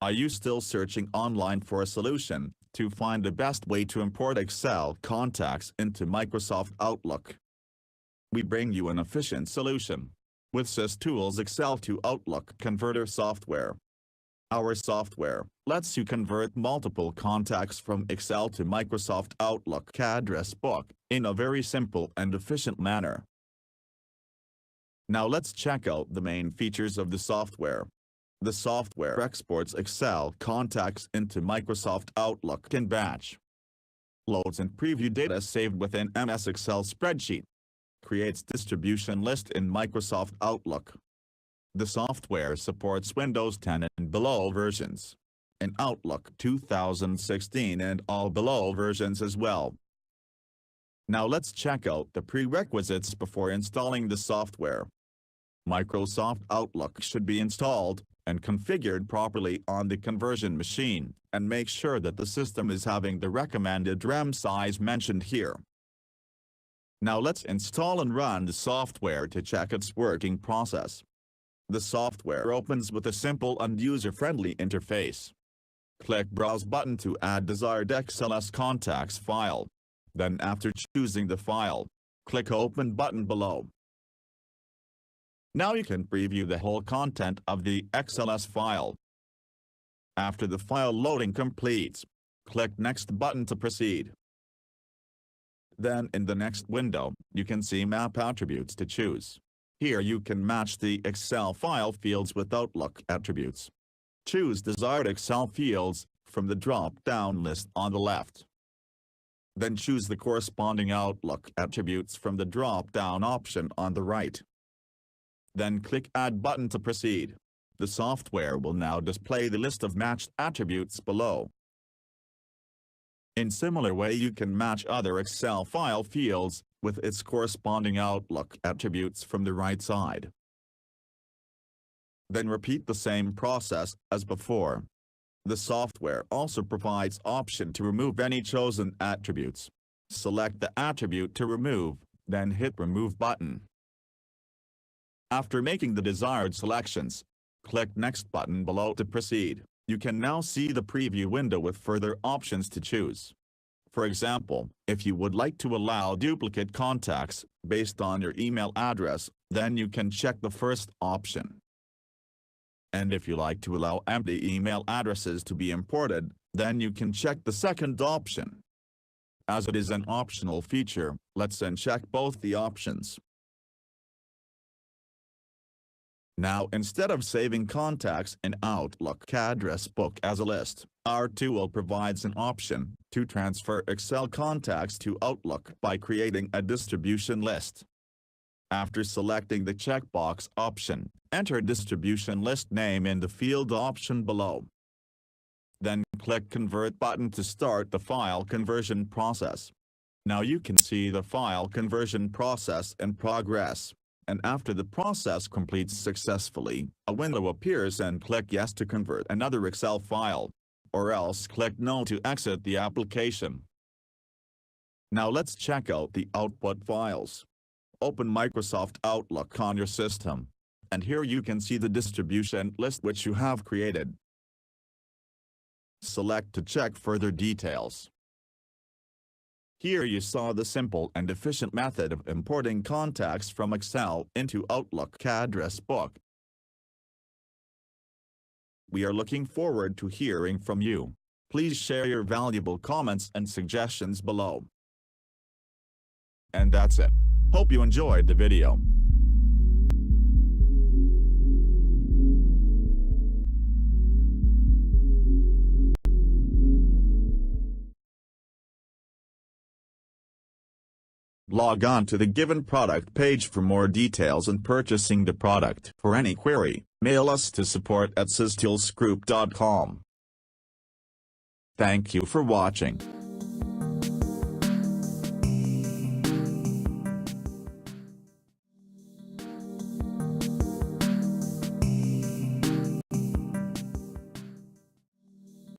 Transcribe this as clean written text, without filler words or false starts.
Are you still searching online for a solution to find the best way to import Excel contacts into Microsoft Outlook? We bring you an efficient solution with SysTools Excel to Outlook Converter software. Our software lets you convert multiple contacts from Excel to Microsoft Outlook address book in a very simple and efficient manner. Now let's check out the main features of the software. The software exports Excel contacts into Microsoft Outlook in batch. Loads and preview data saved within MS Excel spreadsheet. Creates distribution list in Microsoft Outlook. The software supports Windows 10 and below versions, and Outlook 2016 and all below versions as well. Now let's check out the prerequisites before installing the software. Microsoft Outlook should be installed and configured properly on the conversion machine, and make sure that the system is having the recommended RAM size mentioned here. Now let's install and run the software to check its working process. The software opens with a simple and user-friendly interface. Click Browse button to add desired XLS contacts file. Then after choosing the file, click Open button below. Now you can preview the whole content of the XLS file. After the file loading completes, click Next button to proceed. Then in the next window, you can see Map attributes to choose. Here you can match the Excel file fields with Outlook attributes. Choose desired Excel fields from the drop-down list on the left. Then choose the corresponding Outlook attributes from the drop-down option on the right. Then click Add button to proceed. The software will now display the list of matched attributes below. In similar way you can match other Excel file fields with its corresponding Outlook attributes from the right side. Then repeat the same process as before. The software also provides option to remove any chosen attributes. Select the attribute to remove, then hit Remove button. After making the desired selections, click Next button below to proceed. You can now see the preview window with further options to choose. For example, if you would like to allow duplicate contacts based on your email address, then you can check the first option. And if you like to allow empty email addresses to be imported, then you can check the second option. As it is an optional feature, let's uncheck both the options. Now instead of saving contacts in Outlook address book as a list, our tool provides an option to transfer Excel contacts to Outlook by creating a distribution list. After selecting the checkbox option, enter distribution list name in the field option below. Then click Convert button to start the file conversion process. Now you can see the file conversion process in progress. And after the process completes successfully, a window appears and click Yes to convert another Excel file, or else click No to exit the application. Now let's check out the output files. Open Microsoft Outlook on your system, and here you can see the distribution list which you have created. Select to check further details. Here you saw the simple and efficient method of importing contacts from Excel into Outlook address book. We are looking forward to hearing from you. Please share your valuable comments and suggestions below. And that's it. Hope you enjoyed the video. Log on to the given product page for more details and purchasing the product. For any query, mail us to support@systoolsgroup.com. Thank you for watching.